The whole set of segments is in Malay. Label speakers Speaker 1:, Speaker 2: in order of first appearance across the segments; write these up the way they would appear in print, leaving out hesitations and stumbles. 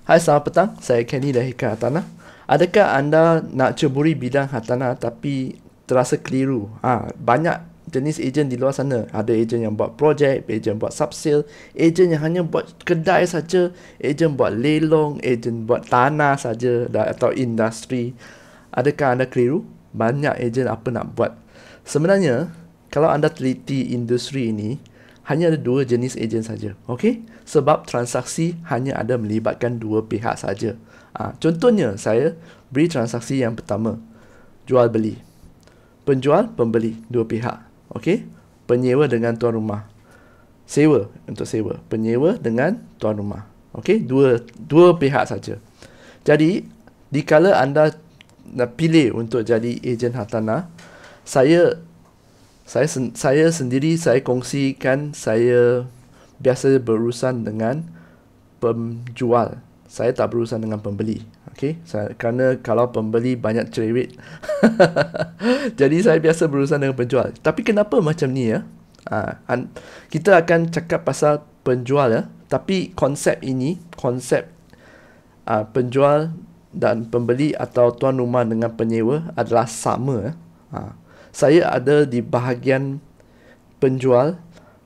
Speaker 1: Hai, selamat petang. Saya Kenny dari Hartanah. Adakah anda nak ceburi bidang hartanah tapi terasa keliru? Banyak jenis ejen di luar sana. Ada ejen yang buat projek, ejen buat subsale, ejen yang hanya buat kedai saja, ejen buat lelong, ejen buat tanah saja atau industri. Adakah anda keliru? Banyak ejen apa nak buat. Sebenarnya, kalau anda teliti industri ini, hanya ada dua jenis ejen saja. Okey? Sebab transaksi hanya ada melibatkan dua pihak saja. Contohnya, saya beri transaksi yang pertama, jual beli. Penjual, pembeli, dua pihak. Okey? Penyewa dengan tuan rumah. Sewa untuk sewa. Penyewa dengan tuan rumah. Okey? Dua pihak saja. Jadi, dikala anda nak pilih untuk jadi ejen hartanah, saya sendiri, saya kongsikan saya biasa berurusan dengan penjual. Saya tak berurusan dengan pembeli. Okey, kerana kalau pembeli banyak cerewet. Jadi saya biasa berurusan dengan penjual. Tapi kenapa macam ni ya? Kita akan cakap pasal penjual ya. Tapi konsep penjual dan pembeli atau tuan rumah dengan penyewa adalah sama ya. Saya ada di bahagian penjual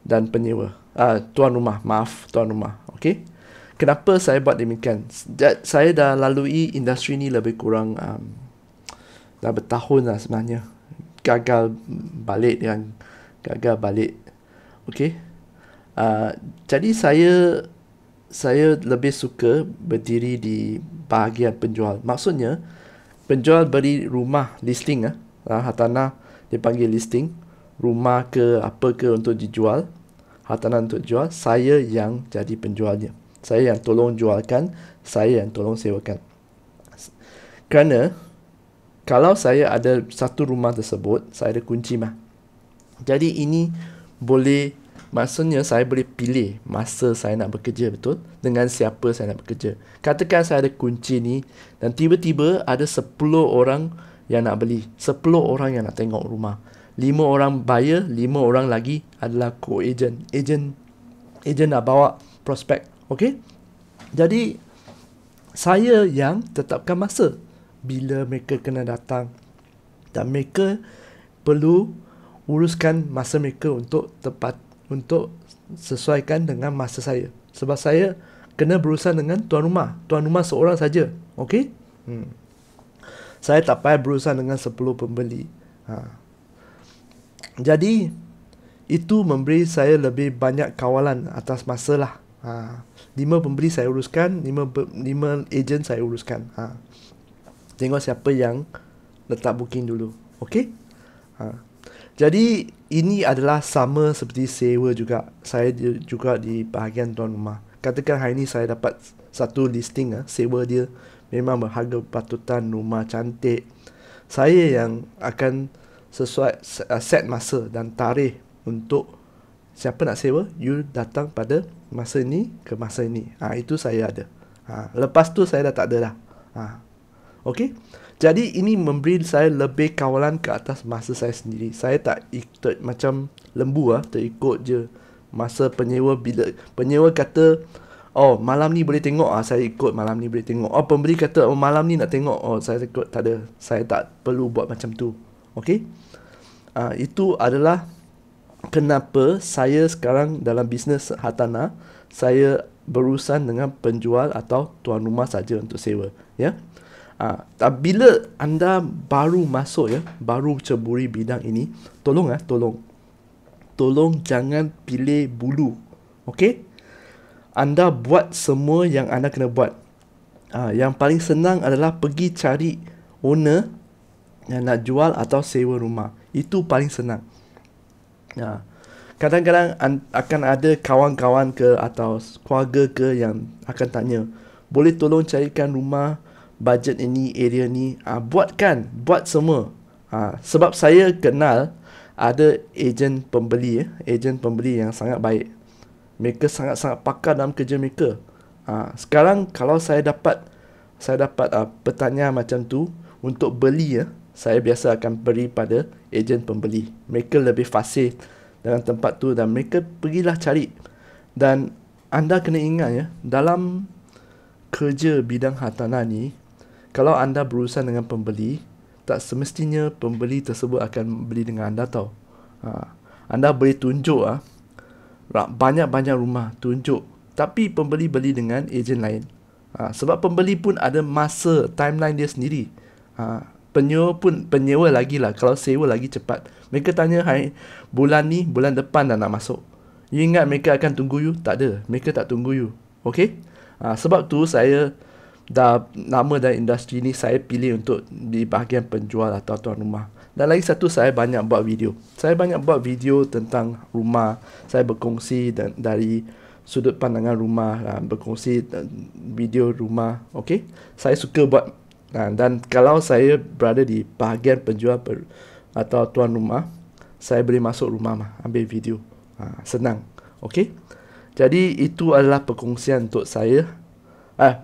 Speaker 1: dan penyewa. Tuan rumah. Okey. Kenapa saya buat demikian? Saya dah lalui industri ni lebih kurang dah bertahun lah sebenarnya. Gagal balik. Okey. Jadi saya lebih suka berdiri di bahagian penjual. Maksudnya, penjual beri rumah listing hartanah dipanggil listing, rumah ke apa ke untuk dijual, hartanah untuk jual, saya yang jadi penjualnya. Saya yang tolong jualkan, saya yang tolong sewakan. Kerana kalau saya ada satu rumah tersebut, saya ada kunci mah. Jadi ini boleh, maksudnya saya boleh pilih masa saya nak bekerja, betul? Dengan siapa saya nak bekerja. Katakan saya ada kunci ni dan tiba-tiba ada 10 orang yang nak beli, 10 orang yang nak tengok rumah. 5 orang buyer, 5 orang lagi adalah co-agent. Agent nak bawa prospek. Okey? Jadi saya yang tetapkan masa bila mereka kena datang, dan mereka perlu uruskan masa mereka untuk sesuaikan dengan masa saya. Sebab saya kena berurusan dengan tuan rumah. Tuan rumah seorang saja. Okey? Saya tak payah berurusan dengan 10 pembeli. Jadi itu memberi saya lebih banyak kawalan atas masa lah. 5 pembeli saya uruskan, 5 ejen saya uruskan. Tengok siapa yang letak booking dulu. Okey? Jadi ini adalah sama seperti sewa juga. Saya juga di bahagian tuan rumah. Katakan hari ini saya dapat satu listing sewa dia memang berharga berpatutan, rumah cantik. Saya yang akan sesuai set masa dan tarikh untuk siapa nak sewa, you datang pada masa ini ke masa ini. Itu saya ada. Lepas tu saya dah tak ada dah. Okey? Jadi ini memberi saya lebih kawalan ke atas masa saya sendiri. Saya tak ikut macam lembu terikut je masa penyewa. Bila penyewa kata, oh malam ni boleh tengok, saya ikut malam ni boleh tengok. Oh pembeli kata, oh malam ni nak tengok, oh saya ikut. Tak ada. Saya tak perlu buat macam tu. Okey? Itu adalah kenapa saya sekarang dalam bisnes hartanah, saya berurusan dengan penjual atau tuan rumah saja untuk sewa. Ya. Bila anda baru masuk baru ceburi bidang ini, tolong jangan pilih bulu. Okey? Anda buat semua yang anda kena buat. Yang paling senang adalah pergi cari owner yang nak jual atau sewa rumah. Itu paling senang. Kadang-kadang akan ada kawan-kawan ke atau keluarga ke yang akan tanya, boleh tolong carikan rumah bajet ini, area ni. Buat semua. Sebab saya kenal ada ejen pembeli yang sangat baik. Mereka sangat-sangat pakar dalam kerja mereka. Sekarang kalau saya dapat pertanyaan macam tu untuk beli, saya biasa akan beri pada ejen pembeli. Mereka lebih fasih dalam tempat tu dan mereka pergilah cari. Dan anda kena ingat dalam kerja bidang hartanah ni, kalau anda berurusan dengan pembeli, tak semestinya pembeli tersebut akan beli dengan anda tau. Anda boleh tunjuk banyak-banyak rumah, tunjuk. Tapi pembeli beli dengan ejen lain. Sebab pembeli pun ada masa, timeline dia sendiri. Penyewa lagi lah. Kalau sewa lagi cepat. Mereka tanya, hai, bulan ni, bulan depan dah nak masuk. You ingat mereka akan tunggu you? Tak ada. Mereka tak tunggu you. Okay? Sebab tu saya dah lama dalam industri ni, saya pilih untuk di bahagian penjual atau tuan rumah. Dan lagi satu, saya banyak buat video. Saya banyak buat video tentang rumah. Saya berkongsi dari sudut pandangan rumah, berkongsi video rumah. Okay? Saya suka buat. Dan kalau saya berada di bahagian penjual atau tuan rumah, saya boleh masuk rumah ambil video. Senang. Okay? Jadi itu adalah perkongsian untuk saya.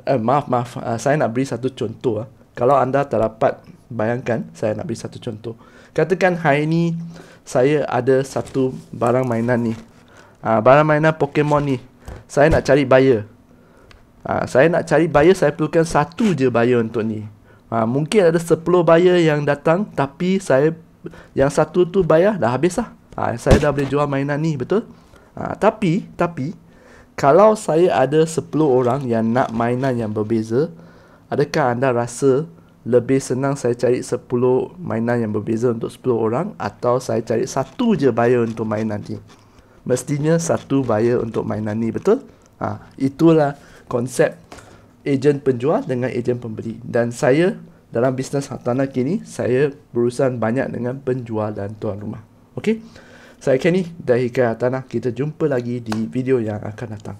Speaker 1: Maaf. Saya nak beri satu contoh. Kalau anda tak dapat bayangkan, saya nak beri satu contoh. Katakan hari ni saya ada satu barang mainan ni. Barang mainan Pokemon ni. Saya nak cari buyer. Saya perlukan satu je buyer untuk ni. Mungkin ada 10 buyer yang datang, tapi yang satu tu bayar, dah habis lah. Saya dah boleh jual mainan ni, betul? Tapi kalau saya ada 10 orang yang nak mainan yang berbeza, adakah anda rasa lebih senang saya cari 10 mainan yang berbeza untuk 10 orang, atau saya cari satu je buyer untuk mainan ni? Mestinya satu buyer untuk mainan ni, betul? Itulah konsep ejen penjual dengan ejen pembeli. Dan saya dalam bisnes hartanah kini, saya berurusan banyak dengan penjual dan tuan rumah. Okey? Saya Kenny dari Hikayat Hartanah. Kita jumpa lagi di video yang akan datang.